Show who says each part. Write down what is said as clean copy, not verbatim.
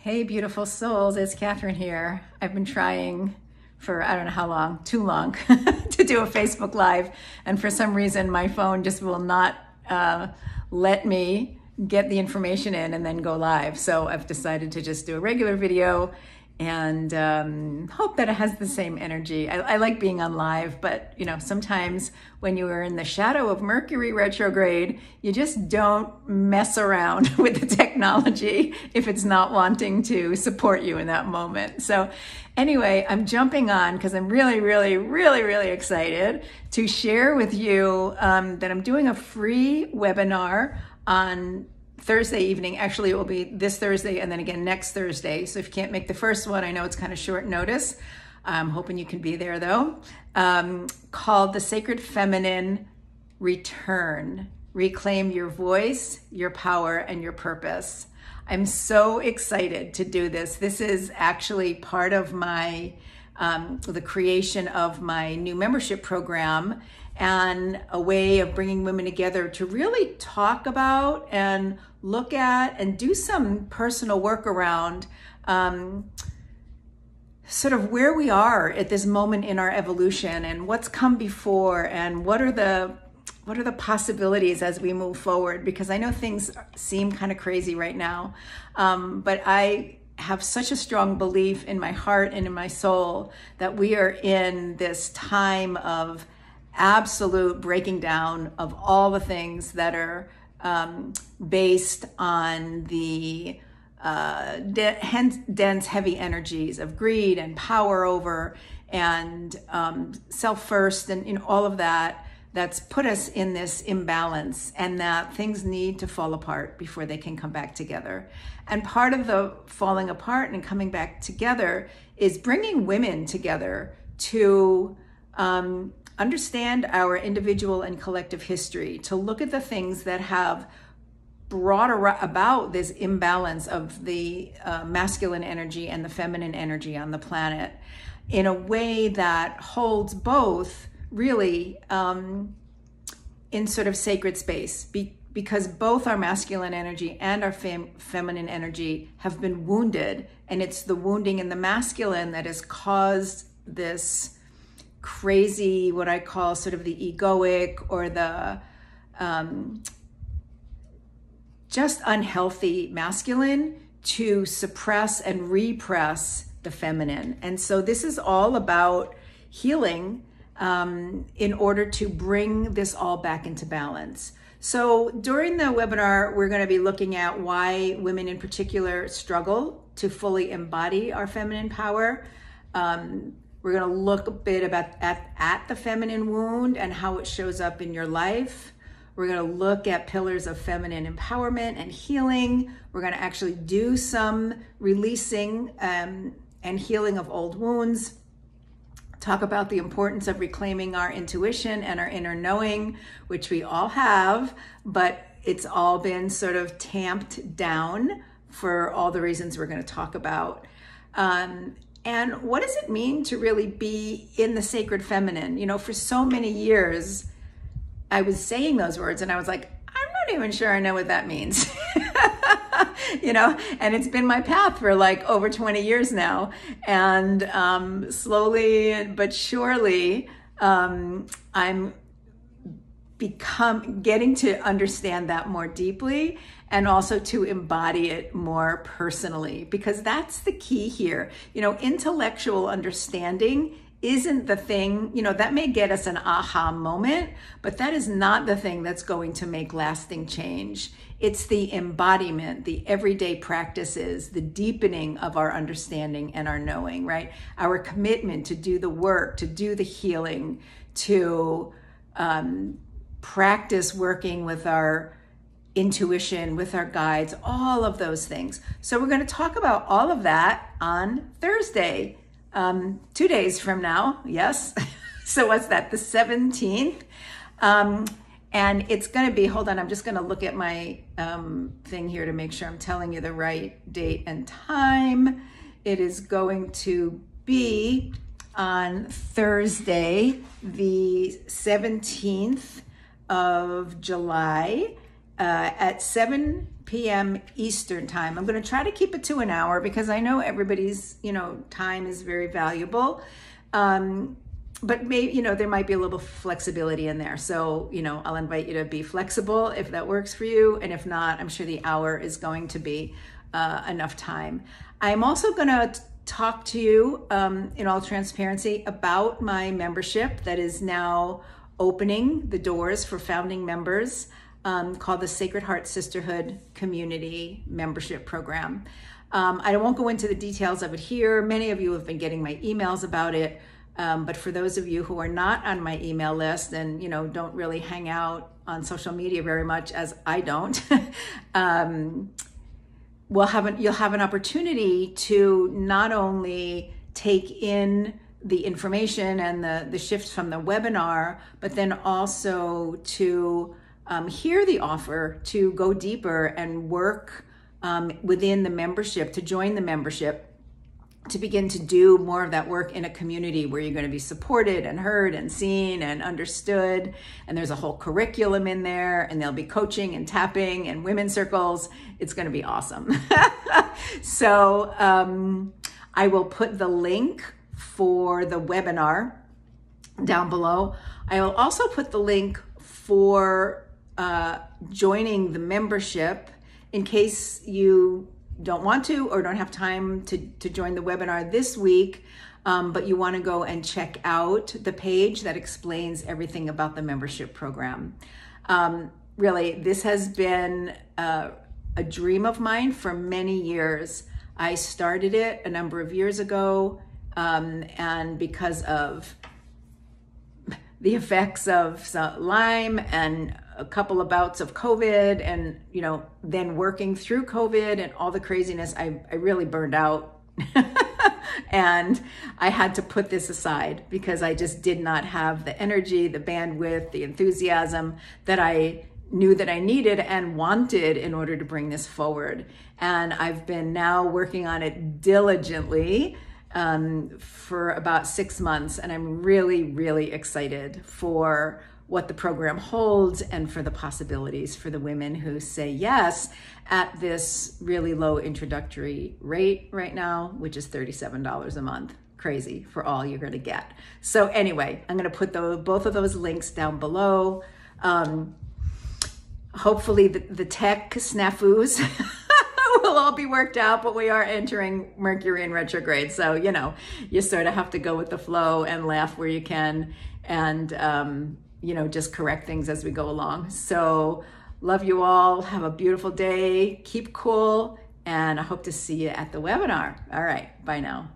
Speaker 1: Hey, beautiful souls, it's Catherine here. I've been trying for I don't know how long, too long, to do a Facebook Live. And for some reason, my phone just will not let me get the information in and then go live. So I've decided to just do a regular video and hope that it has the same energy. I like being on live, but you know, sometimes when you are in the shadow of Mercury retrograde, you just don't mess around with the technology if it's not wanting to support you in that moment. So anyway, I'm jumping on because I'm really excited to share with you that I'm doing a free webinar on Thursday evening. Actually, it will be this Thursday and then again next Thursday. So if you can't make the first one, I know it's kind of short notice. I'm hoping you can be there though. Called The Sacred Feminine Return. Reclaim your voice, your power, and your purpose. I'm so excited to do this. This is actually part of my, the creation of my new membership program and a way of bringing women together to really talk about and look at and do some personal work around sort of where we are at this moment in our evolution and what's come before and what are the possibilities as we move forward, because I know things seem kind of crazy right now, but I have such a strong belief in my heart and in my soul that we are in this time of absolute breaking down of all the things that are based on the dense, heavy energies of greed and power over and self first and all of that that's put us in this imbalance, and that things need to fall apart before they can come back together. And part of the falling apart and coming back together is bringing women together to understand our individual and collective history, to look at the things that have brought about this imbalance of the masculine energy and the feminine energy on the planet in a way that holds both really in sort of sacred space, because both our masculine energy and our feminine energy have been wounded, and it's the wounding in the masculine that has caused this crazy, what I call sort of the egoic or the just unhealthy masculine to suppress and repress the feminine. And so this is all about healing in order to bring this all back into balance. So during the webinar, we're going to be looking at why women in particular struggle to fully embody our feminine power. We're going to look a bit about at the feminine wound and how it shows up in your life. We're going to look at pillars of feminine empowerment and healing. We're going to actually do some releasing and healing of old wounds. Talk about the importance of reclaiming our intuition and our inner knowing, which we all have, but it's all been sort of tamped down for all the reasons we're going to talk about. And what does it mean to really be in the sacred feminine? You know, for so many years, I was saying those words and I was like, I'm not even sure I know what that means. You know, and it's been my path for like over 20 years now. And slowly but surely, I'm getting to understand that more deeply and also to embody it more personally, because that's the key here. You know, intellectual understanding isn't the thing, you know, that may get us an aha moment, but that is not the thing that's going to make lasting change. It's the embodiment, the everyday practices, the deepening of our understanding and our knowing, right? Our commitment to do the work, to do the healing, to practice working with our intuition, with our guides, all of those things. So we're going to talk about all of that on Thursday, 2 days from now. Yes. So what's that? The 17th. And it's going to be, hold on, I'm just going to look at my thing here to make sure I'm telling you the right date and time. It is going to be on Thursday, the 17th of July at 7 p.m. Eastern time. I'm going to try to keep it to an hour because I know everybody's, time is very valuable. But maybe, there might be a little flexibility in there. So, I'll invite you to be flexible if that works for you. And if not, I'm sure the hour is going to be enough time. I'm also going to talk to you in all transparency about my membership that is now opening the doors for founding members, called the Sacred Heart Sisterhood Community Membership Program. I won't go into the details of it here. Many of you have been getting my emails about it. But for those of you who are not on my email list and, don't really hang out on social media very much, as I don't, you'll have an opportunity to not only take in the information and the shifts from the webinar, but then also to hear the offer to go deeper and work within the membership, to join the membership, to begin to do more of that work in a community where you're going to be supported and heard and seen and understood. And there's a whole curriculum in there, and there'll be coaching and tapping and women's circles. It's going to be awesome. So I will put the link for the webinar down below. I will also put the link for joining the membership in case you don't want to or don't have time to join the webinar this week, but you want to go and check out the page that explains everything about the membership program. Really, this has been a dream of mine for many years. I started it a number of years ago, and because of the effects of Lyme and a couple of bouts of COVID and, then working through COVID and all the craziness, I really burned out. And I had to put this aside because I just did not have the energy, the bandwidth, the enthusiasm that I knew that I needed and wanted in order to bring this forward. And I've been now working on it diligently for about 6 months. And I'm really, really excited for what the program holds and for the possibilities for the women who say yes at this really low introductory rate right now, which is $37 a month. Crazy for all you're going to get. So anyway, I'm going to put both of those links down below. Hopefully the tech snafus will all be worked out, but we are entering Mercury in retrograde. So, you sort of have to go with the flow and laugh where you can and, just correct things as we go along. So love you all. Have a beautiful day. Keep cool. And I hope to see you at the webinar. All right. Bye now.